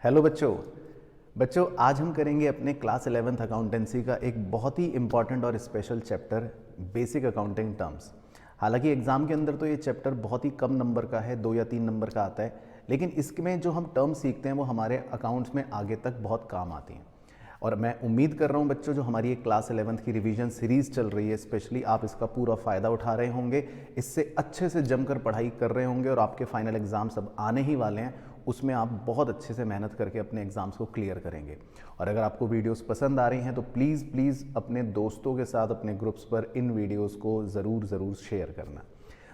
Hello बच्चों। बच्चों आज हम करेंगे अपने क्लास 11th अकाउंटेंसी का एक बहुत ही इंपॉर्टेंट और special chapter basic accounting terms. हालांकि एग्ज़ाम के अंदर तो ये चैप्टर बहुत ही कम नंबर का है, 2 या 3 नंबर का आता है, लेकिन इसमें जो हम टर्म्स सीखते हैं वो हमारे अकाउंट्स में आगे तक बहुत काम आती हैं। और मैं उम्मीद कर रहा हूँ बच्चों, जो हमारी एक क्लास 11th की रिवीजन सीरीज़ चल रही है, स्पेशली आप इसका पूरा फ़ायदा उठा रहे होंगे, इससे अच्छे से जमकर पढ़ाई कर रहे होंगे और आपके फाइनल एग्ज़ाम्स अब आने ही वाले हैं, उसमें आप बहुत अच्छे से मेहनत करके अपने एग्ज़ाम्स को क्लियर करेंगे। और अगर आपको वीडियोस पसंद आ रही हैं तो प्लीज़ अपने दोस्तों के साथ अपने ग्रुप्स पर इन वीडियोस को ज़रूर शेयर करना।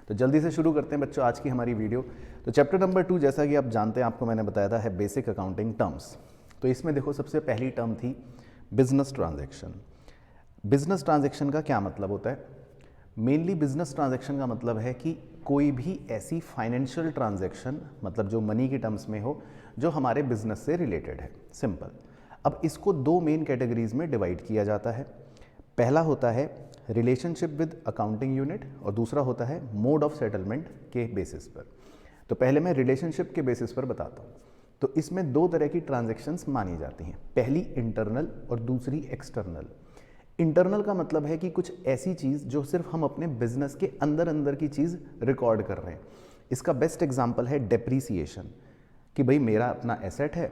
तो जल्दी से शुरू करते हैं बच्चों आज की हमारी वीडियो। तो चैप्टर नंबर 2, जैसा कि आप जानते हैं, आपको मैंने बताया था, है बेसिक अकाउंटिंग टर्म्स। तो इसमें देखो, सबसे पहली टर्म थी बिजनेस ट्रांजैक्शन। बिजनेस ट्रांजैक्शन का क्या मतलब होता है? मेनली बिजनेस ट्रांजैक्शन का मतलब है कि कोई भी ऐसी फाइनेंशियल ट्रांजैक्शन, मतलब जो मनी के टर्म्स में हो, जो हमारे बिजनेस से रिलेटेड है। सिंपल। अब इसको 2 मेन कैटेगरीज में डिवाइड किया जाता है। पहला होता है रिलेशनशिप विद अकाउंटिंग यूनिट और दूसरा होता है मोड ऑफ सेटलमेंट के बेसिस पर। तो पहले मैं रिलेशनशिप के बेसिस पर बताता हूँ। तो इसमें 2 तरह की ट्रांजैक्शंस मानी जाती हैं, पहली इंटरनल और दूसरी एक्सटर्नल। इंटरनल का मतलब है कि कुछ ऐसी चीज़ जो सिर्फ हम अपने बिजनेस के अंदर की चीज़ रिकॉर्ड कर रहे हैं। इसका बेस्ट एग्जांपल है डेप्रीसिएशन, कि भाई मेरा अपना एसेट है,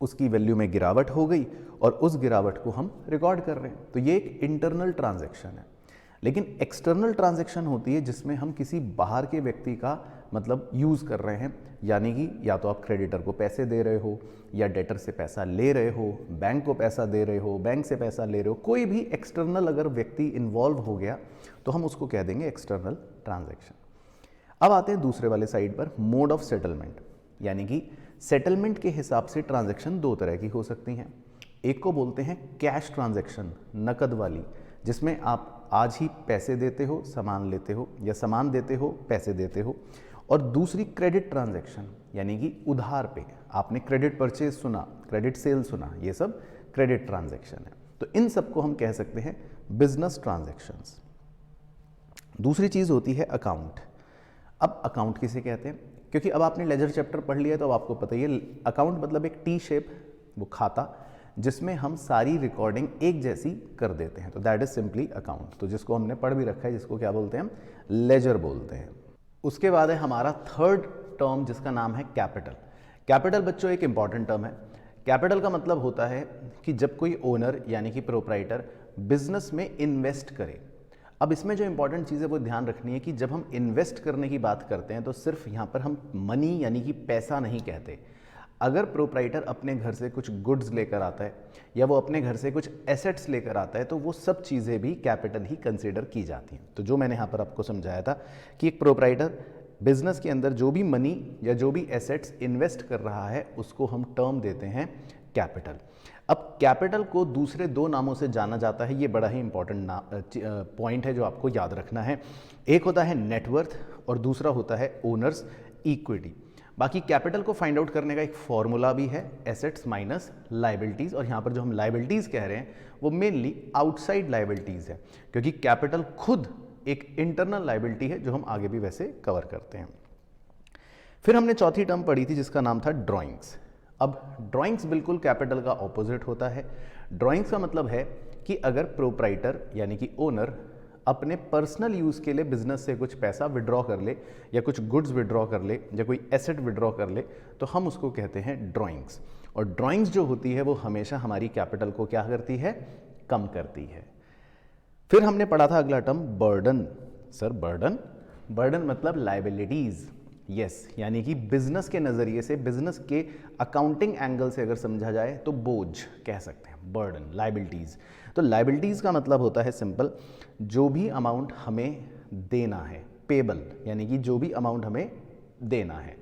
उसकी वैल्यू में गिरावट हो गई और उस गिरावट को हम रिकॉर्ड कर रहे हैं। तो ये एक इंटरनल ट्रांजैक्शन है। लेकिन एक्सटर्नल ट्रांजैक्शन होती है जिसमें हम किसी बाहर के व्यक्ति का मतलब यूज़ कर रहे हैं, यानी कि या तो आप क्रेडिटर को पैसे दे रहे हो, या डेटर से पैसा ले रहे हो, बैंक को पैसा दे रहे हो, बैंक से पैसा ले रहे हो, कोई भी एक्सटर्नल अगर व्यक्ति इन्वॉल्व हो गया तो हम उसको कह देंगे एक्सटर्नल ट्रांजैक्शन। अब आते हैं दूसरे वाले साइड पर, मोड ऑफ सेटलमेंट, यानी कि सेटलमेंट के हिसाब से ट्रांजैक्शन 2 तरह की हो सकती हैं। एक को बोलते हैं कैश ट्रांजैक्शन, नकद वाली, जिसमें आप आज ही पैसे देते हो, सामान लेते हो, या सामान देते हो, पैसे देते हो। और दूसरी क्रेडिट ट्रांजैक्शन, यानी कि उधार पे, आपने क्रेडिट परचेज सुना, क्रेडिट सेल सुना, ये सब क्रेडिट ट्रांजैक्शन है। तो इन सबको हम कह सकते हैं बिजनेस ट्रांजैक्शंस। दूसरी चीज़ होती है अकाउंट। अब अकाउंट किसे कहते हैं? क्योंकि अब आपने लेजर चैप्टर पढ़ लिया है तो अब आपको पता ही है, अकाउंट मतलब एक टी शेप, वो खाता, जिसमें हम सारी रिकॉर्डिंग एक जैसी कर देते हैं। तो दैट इज सिंपली अकाउंट। तो जिसको हमने पढ़ भी रखा है, जिसको क्या बोलते हैं हम, लेजर बोलते हैं। उसके बाद है हमारा थर्ड टर्म, जिसका नाम है कैपिटल। कैपिटल बच्चों एक इंपॉर्टेंट टर्म है। कैपिटल का मतलब होता है कि जब कोई ओनर यानी कि प्रोप्राइटर बिजनेस में इन्वेस्ट करे। अब इसमें जो इंपॉर्टेंट चीज़ है वो ध्यान रखनी है कि जब हम इन्वेस्ट करने की बात करते हैं तो सिर्फ यहाँ पर हम मनी यानी कि पैसा नहीं कहते। अगर प्रोप्राइटर अपने घर से कुछ गुड्स लेकर आता है या वो अपने घर से कुछ एसेट्स लेकर आता है, तो वो सब चीज़ें भी कैपिटल ही कंसीडर की जाती हैं। तो जो मैंने यहाँ पर आपको समझाया था कि एक प्रोप्राइटर बिजनेस के अंदर जो भी मनी या जो भी एसेट्स इन्वेस्ट कर रहा है, उसको हम टर्म देते हैं कैपिटल। अब कैपिटल को दूसरे 2 नामों से जाना जाता है। ये बड़ा ही इंपॉर्टेंट पॉइंट है जो आपको याद रखना है। एक होता है नेटवर्थ और दूसरा होता है ओनर्स इक्विटी। बाकी कैपिटल को फाइंड आउट करने का एक फॉर्मूला भी है, एसेट्स माइनस लाइबिलिटीज। और यहाँ पर जो हम लाइबिलिटीज कह रहे हैं वो मेनली आउटसाइड लाइबिलिटीज है, क्योंकि कैपिटल खुद एक इंटरनल लाइबिलिटी है, जो हम आगे भी वैसे कवर करते हैं। फिर हमने चौथी टर्म पढ़ी थी जिसका नाम था ड्रॉइंग्स। अब ड्रॉइंग्स बिल्कुल कैपिटल का ऑपोजिट होता है। ड्रॉइंग्स का मतलब है कि अगर प्रोप्राइटर यानी कि ओनर अपने पर्सनल यूज़ के लिए बिजनेस से कुछ पैसा विड्रॉ कर ले, या कुछ गुड्स विड्रॉ कर ले, या कोई एसेट विड्रॉ कर ले, तो हम उसको कहते हैं ड्रॉइंग्स। और ड्रॉइंग्स जो होती है वो हमेशा हमारी कैपिटल को क्या करती है? कम करती है। फिर हमने पढ़ा था अगला टर्म बर्डन। सर बर्डन मतलब लाइबिलिटीज। यस, यानी कि बिजनेस के नज़रिए से, बिजनेस के अकाउंटिंग एंगल से अगर समझा जाए तो बोझ कह सकते हैं, बर्डन, लाइबिलिटीज। तो लाइबिलिटीज का मतलब होता है सिंपल, जो भी अमाउंट हमें देना है, पेबल, यानी कि जो भी अमाउंट हमें देना है।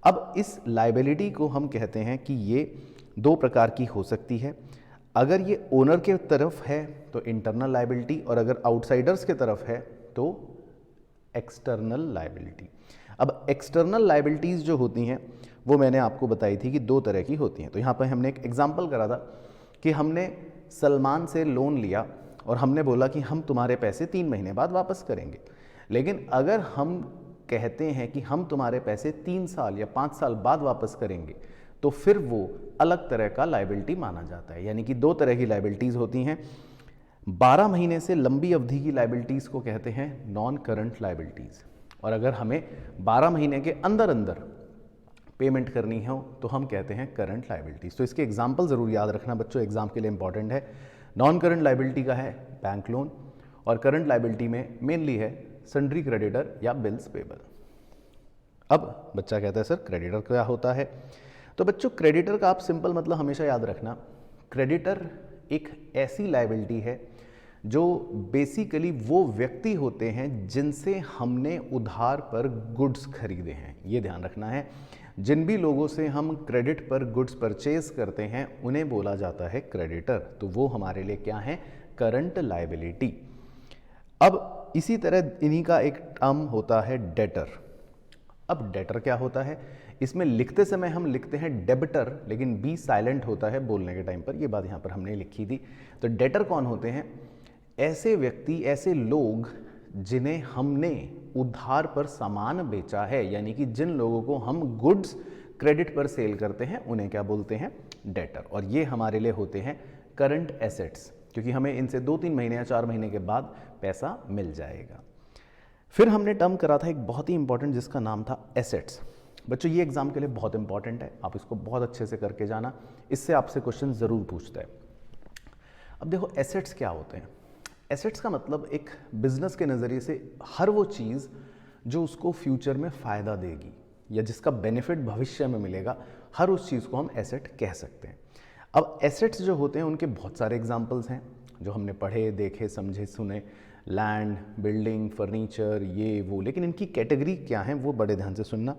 अब इस लाइबिलिटी को हम कहते हैं कि ये 2 प्रकार की हो सकती है। अगर ये ओनर के तरफ है तो इंटरनल लाइबिलिटी, और अगर आउटसाइडर्स के तरफ है तो एक्सटर्नल लाइबिलिटी। अब एक्सटर्नल लाइबिलिटीज़ जो होती हैं वो मैंने आपको बताई थी कि 2 तरह की होती हैं। तो यहाँ पर हमने एक एग्जांपल करा था कि हमने सलमान से लोन लिया और हमने बोला कि हम तुम्हारे पैसे 3 महीने बाद वापस करेंगे। लेकिन अगर हम कहते हैं कि हम तुम्हारे पैसे 3 साल या 5 साल बाद वापस करेंगे, तो फिर वो अलग तरह का लायबिलिटी माना जाता है। यानी कि दो तरह की लायबिलिटीज़ होती हैं। 12 महीने से लंबी अवधि की लायबिलिटीज़ को कहते हैं नॉन करंट लायबिलिटीज़, और अगर हमें 12 महीने के अंदर अंदर पेमेंट करनी हो तो हम कहते हैं करंट लायबिलिटीज़। तो इसके एग्जाम्पल ज़रूर याद रखना बच्चों, एग्जाम के लिए इंपॉर्टेंट है। नॉन करंट लायबिलिटी का है बैंक लोन, और करंट लायबिलिटी में मेनली है सन्ड्री क्रेडिटर या बिल्स पेबल। अब बच्चा कहता है सर क्रेडिटर क्या होता है? तो बच्चों क्रेडिटर का आप सिंपल मतलब हमेशा याद रखना, क्रेडिटर एक ऐसी लायबिलिटी है जो बेसिकली वो व्यक्ति होते हैं जिनसे हमने उधार पर गुड्स खरीदे हैं। ये ध्यान रखना है, जिन भी लोगों से हम क्रेडिट पर गुड्स परचेज करते हैं उन्हें बोला जाता है क्रेडिटर। तो वो हमारे लिए क्या है? Current liability. अब इसी तरह इन्हीं का एक टर्म होता है डेटर। अब डेटर क्या होता है? इसमें लिखते समय हम लिखते हैं डेबिटर, लेकिन बी साइलेंट होता है बोलने के टाइम पर। ये बात यहाँ पर हमने लिखी थी। तो डेटर कौन होते हैं? ऐसे व्यक्ति, ऐसे लोग जिन्हें हमने उधार पर सामान बेचा है, यानी कि जिन लोगों को हम गुड्स क्रेडिट पर सेल करते हैं उन्हें क्या बोलते हैं? डेटर। और ये हमारे लिए होते हैं करंट एसेट्स, क्योंकि हमें इनसे 2-3 महीने या 4 महीने के बाद पैसा मिल जाएगा। फिर हमने टर्म करा था एक बहुत ही इंपॉर्टेंट जिसका नाम था एसेट्स। बच्चों ये एग्जाम के लिए बहुत इंपॉर्टेंट है, आप इसको बहुत अच्छे से करके जाना, इससे आपसे क्वेश्चन ज़रूर पूछता है। अब देखो एसेट्स क्या होते हैं? एसेट्स का मतलब एक बिजनेस के नज़रिए से हर वो चीज़ जो उसको फ्यूचर में फ़ायदा देगी या जिसका बेनिफिट भविष्य में मिलेगा, हर उस चीज़ को हम एसेट कह सकते हैं। अब एसेट्स जो होते हैं उनके बहुत सारे एग्जाम्पल्स हैं जो हमने पढ़े, देखे, समझे, सुने, लैंड, बिल्डिंग, फर्नीचर, ये वो। लेकिन इनकी कैटेगरी क्या है वो बड़े ध्यान से सुनना।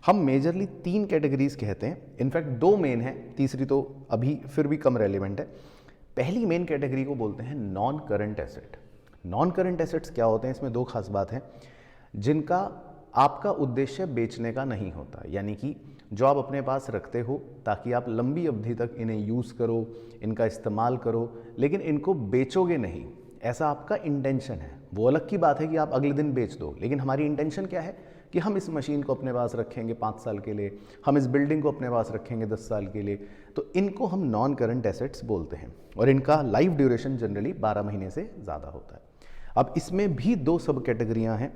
हम मेजरली 3 कैटेगरीज कहते हैं, इनफैक्ट 2 मेन है, तीसरी तो अभी फिर भी कम रेलिवेंट है। पहली मेन कैटेगरी को बोलते हैं non current asset. Non current assets क्या होते हैं? इसमें 2 खास बात है, जिनका आपका उद्देश्य बेचने का नहीं होता, यानी कि जो आप अपने पास रखते हो ताकि आप लंबी अवधि तक इन्हें यूज़ करो, इनका इस्तेमाल करो, लेकिन इनको बेचोगे नहीं, ऐसा आपका इंटेंशन है। वो अलग की बात है कि आप अगले दिन बेच दो, लेकिन हमारी इंटेंशन क्या है कि हम इस मशीन को अपने पास रखेंगे 5 साल के लिए, हम इस बिल्डिंग को अपने पास रखेंगे 10 साल के लिए। तो इनको हम नॉन करंट एसेट्स बोलते हैं, और इनका लाइफ ड्यूरेशन जनरली 12 महीने से ज़्यादा होता है। अब इसमें भी 2 सब कैटेगरियाँ हैं।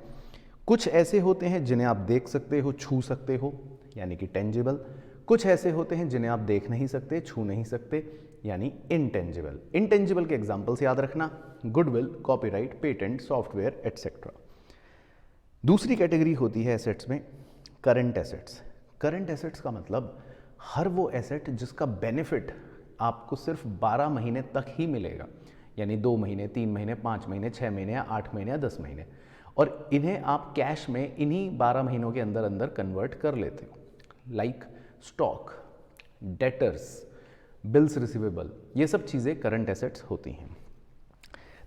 कुछ ऐसे होते हैं जिन्हें आप देख सकते हो, छू सकते हो, यानी कि टेंजिबल। कुछ ऐसे होते हैं जिन्हें आप देख नहीं सकते, छू नहीं सकते, यानी इनटेंजिबल। इनटेंजिबल के एग्जाम्पल्स याद रखना, goodwill, copyright, patent, software etcetera. दूसरी कैटेगरी होती है एसेट्स में करंट एसेट्स। करंट एसेट्स का मतलब हर वो एसेट जिसका बेनिफिट आपको सिर्फ 12 महीने तक ही मिलेगा, यानी 2 महीने, 3 महीने, 5 महीने, 6 महीने या 8 महीने या 10 महीने, और इन्हें आप कैश में इन्हीं 12 महीनों के अंदर अंदर कन्वर्ट कर लेते हो, like stock, debtors, bills receivable. ये सब चीज़ें करंट एसेट्स होती हैं।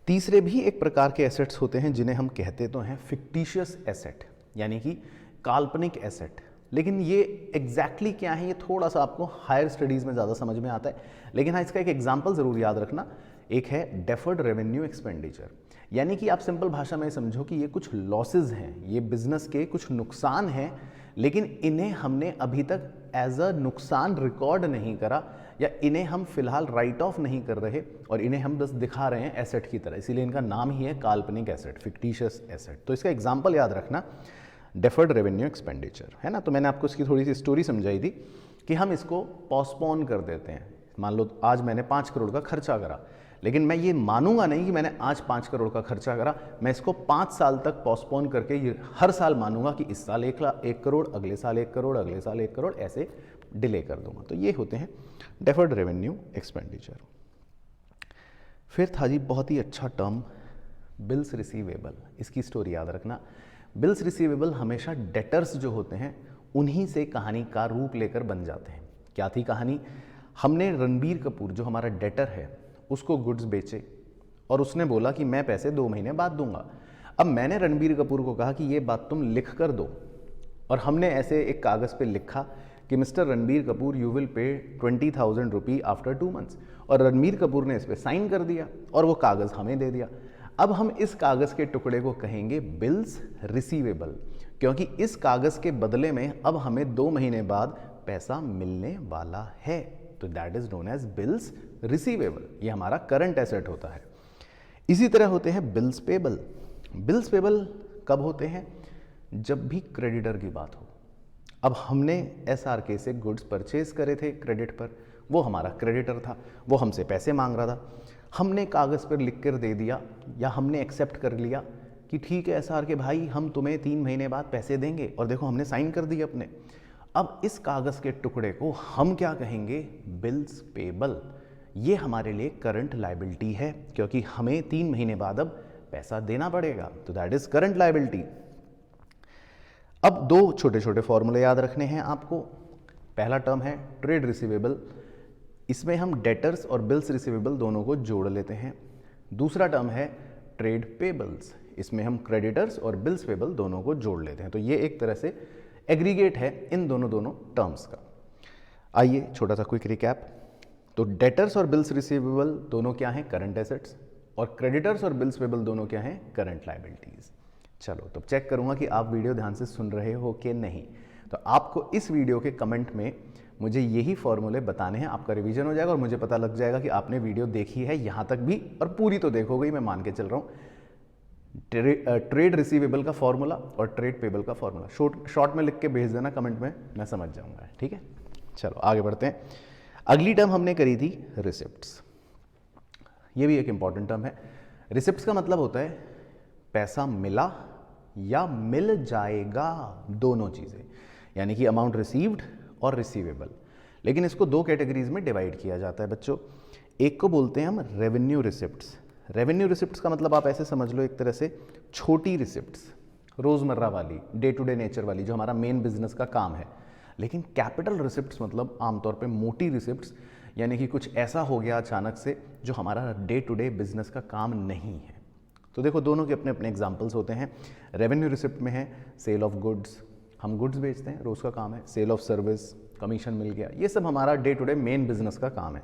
तीसरे भी एक प्रकार के एसेट्स होते हैं जिन्हें हम कहते तो हैं फिक्टिशियस एसेट, यानी कि काल्पनिक एसेट। लेकिन ये एग्जैक्टली क्या है ये थोड़ा सा आपको हायर स्टडीज़ में ज़्यादा समझ में आता है, लेकिन हाँ इसका एक एग्जाम्पल ज़रूर याद रखना। एक है डेफर्ड रेवेन्यू एक्सपेंडिचर, यानी कि आप सिंपल भाषा में समझो कि ये कुछ लॉसेज हैं, ये बिजनेस के कुछ नुकसान हैं, लेकिन इन्हें हमने अभी तक एज अ नुकसान रिकॉर्ड नहीं करा, या इन्हें हम फिलहाल राइट ऑफ नहीं कर रहे और इन्हें हम बस दिखा रहे हैं एसेट की तरह, इसीलिए इनका नाम ही है काल्पनिक एसेट, फिक्टिशियस एसेट। तो इसका एग्जाम्पल याद रखना डेफर्ड रेवेन्यू एक्सपेंडिचर, है ना। तो मैंने आपको इसकी थोड़ी सी स्टोरी समझाई थी कि हम इसको पोस्टपोन कर देते हैं। मान लो आज मैंने 5 करोड़ का खर्चा करा, लेकिन मैं ये मानूंगा नहीं कि मैंने आज 5 करोड़ का खर्चा करा, मैं इसको 5 साल तक पोस्टपोन करके ये हर साल मानूंगा कि इस साल 1 करोड़, अगले साल 1 करोड़, अगले साल 1 करोड़, ऐसे डिले कर दूंगा। तो ये होते हैं डेफर्ड रेवेन्यू एक्सपेंडिचर। फिर था जी बहुत ही अच्छा टर्म बिल्स रिसीवेबल। इसकी स्टोरी याद रखना। बिल्स रिसीवेबल हमेशा डेटर्स जो होते हैं उन्हीं से कहानी का रूप लेकर बन जाते हैं। क्या थी कहानी? हमने रणबीर कपूर जो हमारा डेटर है उसको गुड्स बेचे और उसने बोला कि मैं पैसे 2 महीने बाद दूंगा। अब मैंने रणबीर कपूर को कहा कि ये बात तुम लिख कर दो, और हमने ऐसे एक कागज़ पे लिखा कि mister Ranbir Kapoor you will pay 20,000 rupee after 2 months, और रणबीर कपूर ने इस पर साइन कर दिया और वो कागज़ हमें दे दिया। अब हम इस कागज़ के टुकड़े को कहेंगे बिल्स रिसीवेबल, क्योंकि इस कागज़ के बदले में अब हमें 2 महीने बाद पैसा मिलने वाला है, तो that is known as bills receivable. ये हमारा करंट एसेट होता है। इसी तरह होते हैं बिल्स पेबल। बिल्स पेबल कब होते हैं? जब भी क्रेडिटर की बात हो। अब हमने SRK से गुड्स परचेज करे थे क्रेडिट पर, वो हमारा क्रेडिटर था, वो हमसे पैसे मांग रहा था, हमने कागज़ पर लिख कर दे दिया या हमने एक्सेप्ट कर लिया कि ठीक है SRK भाई, हम तुम्हें 3 महीने बाद पैसे देंगे, और देखो हमने साइन कर दिए अपने। अब इस कागज़ के टुकड़े को हम क्या कहेंगे? Bills payable. ये हमारे लिए करंट लायबिलिटी है, क्योंकि हमें 3 महीने बाद अब पैसा देना पड़ेगा, तो दैट इज करंट लायबिलिटी। अब 2 छोटे छोटे फॉर्मूले याद रखने हैं आपको। पहला टर्म है ट्रेड रिसीवेबल, इसमें हम डेटर्स और बिल्स रिसीवेबल दोनों को जोड़ लेते हैं। दूसरा टर्म है ट्रेड पेबल्स, इसमें हम क्रेडिटर्स और बिल्स पेबल दोनों को जोड़ लेते हैं। तो ये एक तरह से एग्रीगेट है इन दोनों टर्म्स का। आइए छोटा सा क्विक रिकैप। तो डेटर्स और बिल्स रिसीवेबल दोनों क्या हैं? Current assets. और क्रेडिटर्स और बिल्स पेबल दोनों क्या हैं? Current liabilities. चलो तो चेक करूंगा कि आप वीडियो ध्यान से सुन रहे हो कि नहीं। तो आपको इस वीडियो के कमेंट में मुझे यही फॉर्मूले बताने हैं, आपका रिवीजन हो जाएगा और मुझे पता लग जाएगा कि आपने वीडियो देखी है यहाँ तक भी, और पूरी तो देखोगे ही, मैं मान के चल रहा हूँ। ट्रेड रिसीवेबल का फॉर्मूला और ट्रेड पेबल का फॉर्मूला शॉर्ट में लिख के भेज देना कमेंट में, मैं समझ जाऊंगा। ठीक है, चलो आगे बढ़ते हैं। अगली टर्म हमने करी थी रिसिप्ट्स। ये भी एक इंपॉर्टेंट टर्म है। रिसिप्ट्स का मतलब होता है पैसा मिला या मिल जाएगा, दोनों चीज़ें, यानी कि अमाउंट रिसीव्ड और रिसीवेबल। लेकिन इसको 2 कैटेगरीज में डिवाइड किया जाता है बच्चों। एक को बोलते हैं हम रेवेन्यू रिसिप्ट्स। रेवेन्यू रिसिप्ट्स का मतलब आप ऐसे समझ लो, एक तरह से छोटी रिसिप्ट्स, रोज़मर्रा वाली, डे टू डे नेचर वाली, जो हमारा मेन बिजनेस का काम है। लेकिन कैपिटल रिसिप्ट्स मतलब आमतौर पे मोटी रिसिप्ट्स, यानी कि कुछ ऐसा हो गया अचानक से जो हमारा डे टू डे बिजनेस का काम नहीं है। तो देखो दोनों के अपने अपने एग्जांपल्स होते हैं। रेवेन्यू रिसिप्ट में है सेल ऑफ गुड्स, हम गुड्स बेचते हैं, रोज़ का काम है। सेल ऑफ सर्विस, कमीशन मिल गया, ये सब हमारा day to day main business का काम है।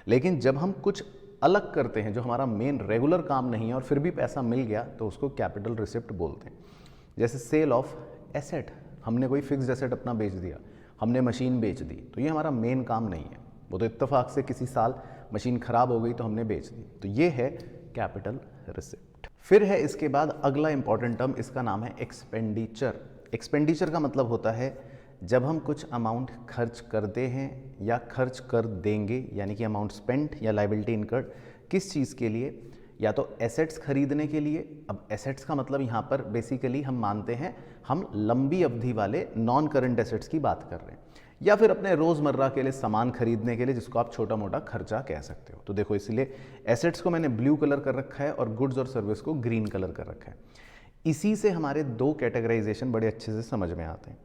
लेकिन जब हम कुछ अलग करते हैं जो हमारा मेन रेगुलर काम नहीं है और फिर भी पैसा मिल गया, तो उसको कैपिटल रिसिप्ट बोलते हैं। जैसे सेल ऑफ एसेट, हमने कोई फिक्स्ड एसेट अपना बेच दिया, हमने मशीन बेच दी, तो ये हमारा मेन काम नहीं है, वो तो इत्तेफाक से किसी साल मशीन खराब हो गई तो हमने बेच दी, तो ये है कैपिटल रिसिप्ट। फिर है इसके बाद अगला इंपॉर्टेंट टर्म, इसका नाम है एक्सपेंडिचर। एक्सपेंडिचर का मतलब होता है जब हम कुछ अमाउंट खर्च करते हैं या खर्च कर देंगे, यानी कि अमाउंट स्पेंट या लायबिलिटी इनकर्ड, किस चीज़ के लिए? या तो एसेट्स खरीदने के लिए। अब एसेट्स का मतलब यहाँ पर बेसिकली हम मानते हैं हम लंबी अवधि वाले नॉन करंट एसेट्स की बात कर रहे हैं, या फिर अपने रोज़मर्रा के लिए सामान खरीदने के लिए, जिसको आप छोटा मोटा खर्चा कह सकते हो। तो देखो इसलिए एसेट्स को मैंने ब्लू कलर कर रखा है और गुड्स और सर्विस को ग्रीन कलर कर रखा है। इसी से हमारे 2 कैटेगराइजेशन बड़े अच्छे से समझ में आते हैं।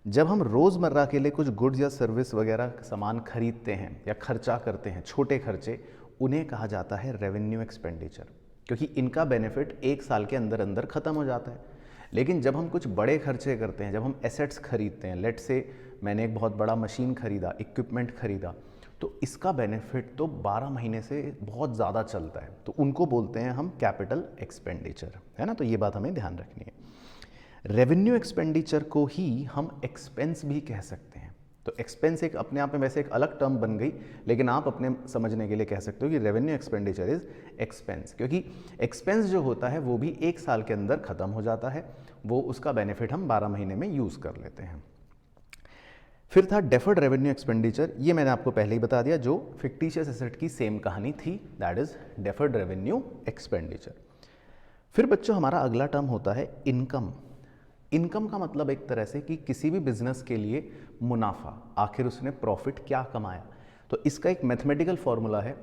जब हम रोज़मर्रा के लिए कुछ गुड्स या सर्विस वगैरह सामान खरीदते हैं या खर्चा करते हैं, छोटे खर्चे, उन्हें कहा जाता है रेवेन्यू एक्सपेंडिचर, क्योंकि इनका बेनिफिट 1 साल के अंदर अंदर ख़त्म हो जाता है। लेकिन जब हम कुछ बड़े खर्चे करते हैं, जब हम एसेट्स खरीदते हैं, लेट से मैंने एक बहुत बड़ा मशीन खरीदा, इक्विपमेंट खरीदा, तो इसका बेनिफिट तो 12 महीने से बहुत ज़्यादा चलता है, तो उनको बोलते हैं हम कैपिटल एक्सपेंडिचर, है ना। तो ये बात हमें ध्यान रखनी है। रेवेन्यू एक्सपेंडिचर को ही हम एक्सपेंस भी कह सकते हैं। तो एक्सपेंस एक अपने आप में वैसे एक अलग टर्म बन गई, लेकिन आप अपने समझने के लिए कह सकते हो कि रेवेन्यू एक्सपेंडिचर इज एक्सपेंस, क्योंकि एक्सपेंस जो होता है वो भी 1 साल के अंदर ख़त्म हो जाता है, वो उसका बेनिफिट हम 12 महीने में यूज़ कर लेते हैं। फिर था डेफर्ड रेवेन्यू एक्सपेंडिचर, ये मैंने आपको पहले ही बता दिया, जो फिक्टिशियस एसेट की सेम कहानी थी, that is deferred revenue expenditure. फिर बच्चों हमारा अगला टर्म होता है इनकम। इनकम का मतलब एक तरह से कि किसी भी बिजनेस के लिए मुनाफा, आखिर उसने प्रॉफिट क्या कमाया। तो इसका एक मैथमेटिकल फॉर्मूला है,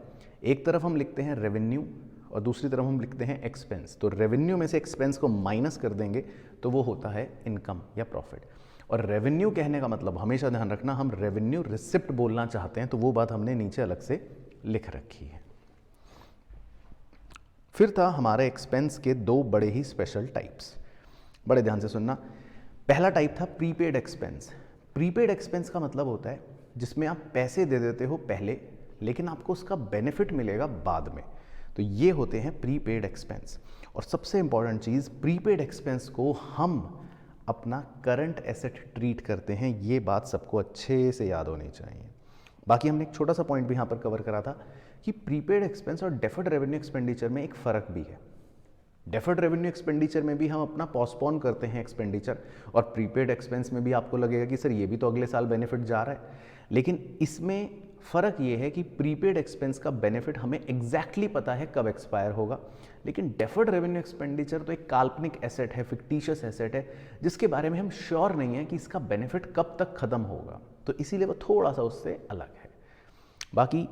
एक तरफ हम लिखते हैं रेवेन्यू और दूसरी तरफ हम लिखते हैं एक्सपेंस। तो रेवेन्यू में से एक्सपेंस को माइनस कर देंगे तो वो होता है इनकम या प्रॉफिट। और रेवेन्यू कहने का मतलब, हमेशा ध्यान रखना, हम रेवेन्यू रिसिप्ट बोलना चाहते हैं, तो वो बात हमने नीचे अलग से लिख रखी है। फिर था हमारे एक्सपेंस के 2 बड़े ही स्पेशल टाइप्स, बड़े ध्यान से सुनना। पहला टाइप था प्रीपेड एक्सपेंस। प्रीपेड एक्सपेंस का मतलब होता है जिसमें आप पैसे दे देते हो पहले, लेकिन आपको उसका बेनिफिट मिलेगा बाद में, तो ये होते हैं प्रीपेड एक्सपेंस। और सबसे इंपॉर्टेंट चीज़, प्रीपेड एक्सपेंस को हम अपना करंट एसेट ट्रीट करते हैं, ये बात सबको अच्छे से याद होनी चाहिए। बाकी हमने एक छोटा सा पॉइंट भी यहाँ पर कवर करा था कि प्रीपेड एक्सपेंस और डेफर्ड रेवेन्यू एक्सपेंडिचर में एक फ़र्क भी है। डेफर्ड रेवेन्यू एक्सपेंडिचर में भी हम अपना पोस्टपोन करते हैं एक्सपेंडिचर, और प्रीपेड एक्सपेंस में भी आपको लगेगा कि सर ये भी तो अगले साल बेनिफिट जा रहा है, लेकिन इसमें फ़र्क ये है कि प्रीपेड एक्सपेंस का बेनिफिट हमें एग्जैक्टली पता है कब एक्सपायर होगा, लेकिन डेफर्ड रेवेन्यू एक्सपेंडिचर तो एक काल्पनिक एसेट है, फिक्टिशियस एसेट है, जिसके बारे में हम श्योर नहीं है कि इसका बेनिफिट कब तक ख़त्म होगा, तो इसीलिए वो थोड़ा सा उससे अलग है। बाकी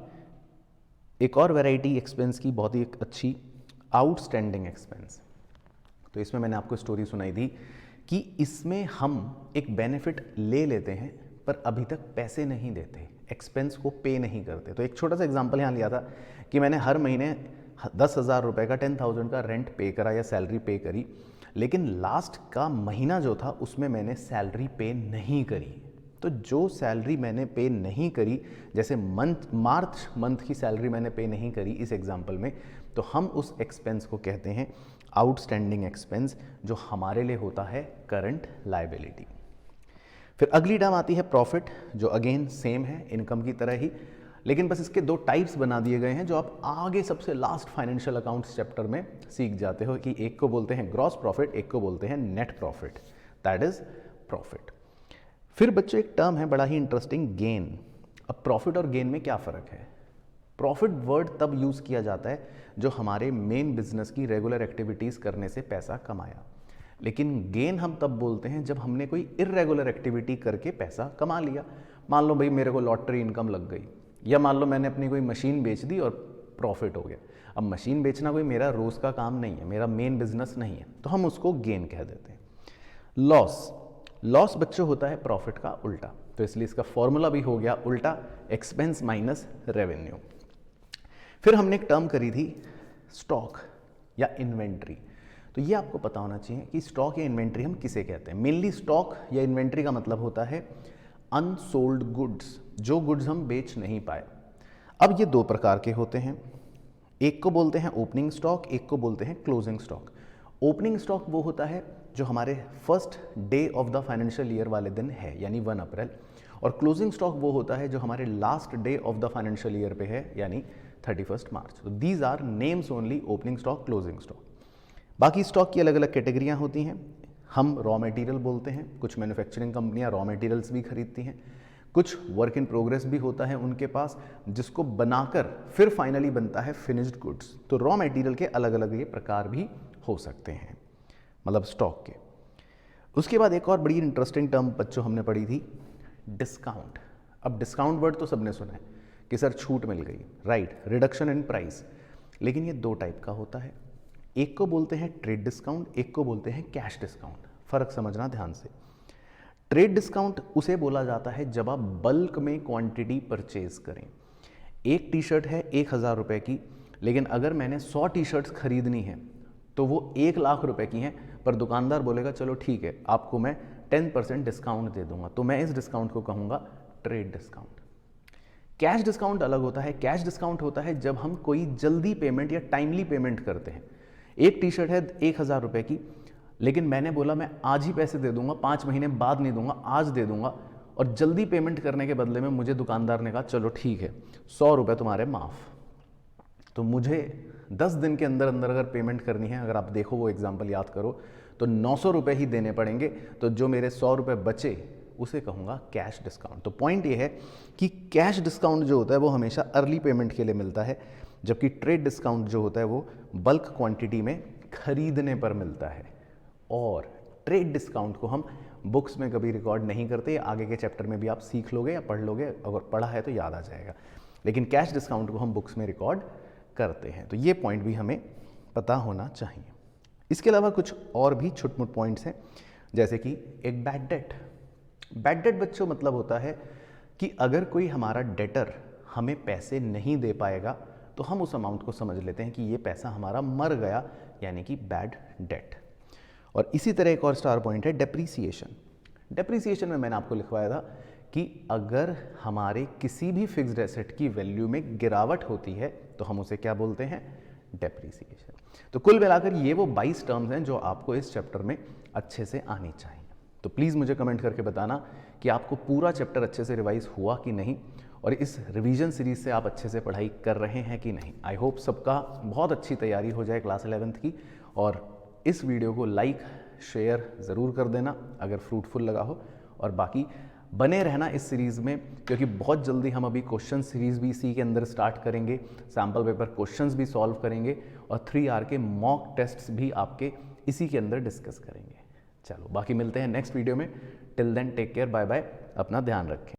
एक और वैरायटी एक्सपेंस की बहुत ही अच्छी, आउटस्टैंडिंग एक्सपेंस। तो इसमें मैंने आपको स्टोरी सुनाई थी कि इसमें हम एक बेनिफिट ले लेते हैं पर अभी तक पैसे नहीं देते, एक्सपेंस को पे नहीं करते। तो एक छोटा सा एग्जांपल यहाँ लिया था कि मैंने हर महीने 10,000 रुपये का 10,000 का रेंट पे करा या सैलरी पे करी, लेकिन लास्ट का महीना जो था उसमें मैंने सैलरी पे नहीं करी। तो जो सैलरी मैंने पे नहीं करी, जैसे मार्च मंथ की सैलरी मैंने पे नहीं करी इस एग्जांपल में, तो हम उस एक्सपेंस को कहते हैं आउटस्टैंडिंग एक्सपेंस, जो हमारे लिए होता है करंट लायबिलिटी। फिर अगली टर्म आती है प्रॉफिट, जो अगेन सेम है इनकम की तरह ही, लेकिन बस इसके दो टाइप्स बना दिए गए हैं जो आप आगे सबसे लास्ट फाइनेंशियल अकाउंट्स चैप्टर में सीख जाते हो कि एक को बोलते हैं ग्रॉस प्रॉफिट, एक को बोलते हैं net profit, that is profit. फिर बच्चों एक टर्म है बड़ा ही इंटरेस्टिंग, गेन। अब प्रॉफिट और गेन में क्या फ़र्क है? प्रॉफिट वर्ड तब यूज़ किया जाता है जो हमारे मेन बिजनेस की रेगुलर एक्टिविटीज़ करने से पैसा कमाया, लेकिन गेन हम तब बोलते हैं जब हमने कोई इर्रेगुलर एक्टिविटी करके पैसा कमा लिया। मान लो भाई मेरे को लॉटरी इनकम लग गई, या मान लो मैंने अपनी कोई मशीन बेच दी और प्रॉफिट हो गया। अब मशीन बेचना कोई मेरा रोज़ का काम नहीं है, मेरा मेन बिजनेस नहीं है, तो हम उसको गेन कह देते हैं। लॉस बच्चों होता है प्रॉफिट का उल्टा, तो इसलिए इसका फॉर्मूला भी हो गया उल्टा, एक्सपेंस माइनस रेवेन्यू। फिर हमने एक टर्म करी थी स्टॉक या इन्वेंट्री। तो ये आपको पता होना चाहिए कि स्टॉक या इन्वेंट्री हम किसे कहते हैं। मेनली स्टॉक या इन्वेंट्री का मतलब होता है अनसोल्ड गुड्स, जो गुड्स हम बेच नहीं पाए। अब ये दो प्रकार के होते हैं, एक को बोलते हैं ओपनिंग स्टॉक, एक को बोलते हैं क्लोजिंग स्टॉक। ओपनिंग स्टॉक वो होता है जो हमारे first day of the financial year वाले दिन है, यानी 1 अप्रैल, और क्लोजिंग स्टॉक वो होता है जो हमारे last day of the financial year पे है, यानी 31 मार्च। तो these are names only, opening stock, closing stock. बाकी स्टॉक की अलग अलग कैटेगरियाँ होती हैं। हम रॉ मटेरियल बोलते हैं, कुछ मैन्युफैक्चरिंग कंपनियां रॉ मटेरियल्स भी खरीदती हैं, कुछ वर्क इन प्रोग्रेस भी होता है उनके पास, जिसको बनाकर फिर फाइनली बनता है फिनिश्ड गुड्स। तो रॉ मटेरियल के अलग अलग ये प्रकार भी हो सकते हैं, मतलब स्टॉक के। उसके बाद एक और बड़ी इंटरेस्टिंग टर्म बच्चों हमने पढ़ी थी, डिस्काउंट। अब डिस्काउंट वर्ड तो सबने सुना है कि सर छूट मिल गई, राइट, रिडक्शन इन प्राइस, लेकिन ये दो टाइप का होता है। एक को बोलते हैं ट्रेड डिस्काउंट, एक को बोलते हैं कैश डिस्काउंट। फ़र्क समझना ध्यान से। ट्रेड डिस्काउंट उसे बोला जाता है जब आप बल्क में क्वांटिटी परचेज करें। एक टी शर्ट है 1,000 रुपये की, लेकिन अगर मैंने 100 टी शर्ट्स खरीदनी है तो वो 1,00,000 रुपये की हैं, पर दुकानदार बोलेगा चलो ठीक है आपको मैं 10% डिस्काउंट दे दूंगा, तो मैं इस डिस्काउंट को कहूँगा ट्रेड डिस्काउंट। कैश डिस्काउंट अलग होता है। कैश डिस्काउंट होता है जब हम कोई जल्दी पेमेंट या टाइमली पेमेंट करते हैं। एक टी शर्ट है 1,000 रुपये की, लेकिन मैंने बोला मैं आज ही पैसे दे दूंगा, 5 महीने बाद नहीं दूंगा, आज दे दूंगा, और जल्दी पेमेंट करने के बदले में मुझे दुकानदार ने कहा चलो ठीक है 100 रुपये तुम्हारे माफ़। तो मुझे 10 दिन के अंदर अंदर अगर पेमेंट करनी है, अगर आप देखो वो एग्जाम्पल याद करो, तो 900 रुपये ही देने पड़ेंगे। तो जो मेरे 100 रुपये बचे उसे कहूँगा कैश डिस्काउंट। तो पॉइंट ये है कि कैश डिस्काउंट जो होता है वो हमेशा अर्ली पेमेंट के लिए मिलता है, जबकि ट्रेड डिस्काउंट जो होता है वो बल्क क्वांटिटी में खरीदने पर मिलता है। और ट्रेड डिस्काउंट को हम बुक्स में कभी रिकॉर्ड नहीं करते, आगे के चैप्टर में भी आप सीख लोगे या पढ़ लोगे, अगर पढ़ा है तो याद आ जाएगा, लेकिन कैश डिस्काउंट को हम बुक्स में रिकॉर्ड करते हैं। तो ये पॉइंट भी हमें पता होना चाहिए। इसके अलावा कुछ और भी छुटमुट पॉइंट्स हैं, जैसे कि एक बैड डेट। बैड डेट बच्चों मतलब होता है कि अगर कोई हमारा डेटर हमें पैसे नहीं दे पाएगा तो हम उस अमाउंट को समझ लेते हैं कि ये पैसा हमारा मर गया, यानी कि बैड डेट। और इसी तरह एक और स्टार पॉइंट है डेप्रीसिएशन। डेप्रीसिएशन में मैंने आपको लिखवाया था कि अगर हमारे किसी भी फिक्स्ड एसेट की वैल्यू में गिरावट होती है तो हम उसे क्या बोलते हैं, डेप्रीसिएशन। तो कुल मिलाकर ये वो 22 टर्म्स हैं जो आपको इस चैप्टर में अच्छे से आनी चाहिए। तो प्लीज़ मुझे कमेंट करके बताना कि आपको पूरा चैप्टर अच्छे से रिवाइज हुआ कि नहीं, और इस रिवीजन सीरीज से आप अच्छे से पढ़ाई कर रहे हैं कि नहीं। आई होप सबका बहुत अच्छी तैयारी हो जाए क्लास 11th की। और इस वीडियो को लाइक शेयर ज़रूर कर देना अगर फ्रूटफुल लगा हो, और बाकी बने रहना इस सीरीज़ में, क्योंकि बहुत जल्दी हम अभी क्वेश्चन सीरीज़ भी इसी के अंदर स्टार्ट करेंगे, सैम्पल पेपर क्वेश्चंस भी सॉल्व करेंगे, और 3 आवर के मॉक टेस्ट्स भी आपके इसी के अंदर डिस्कस करेंगे। चलो बाकी मिलते हैं नेक्स्ट वीडियो में। Till then take care, bye bye, अपना ध्यान रखें।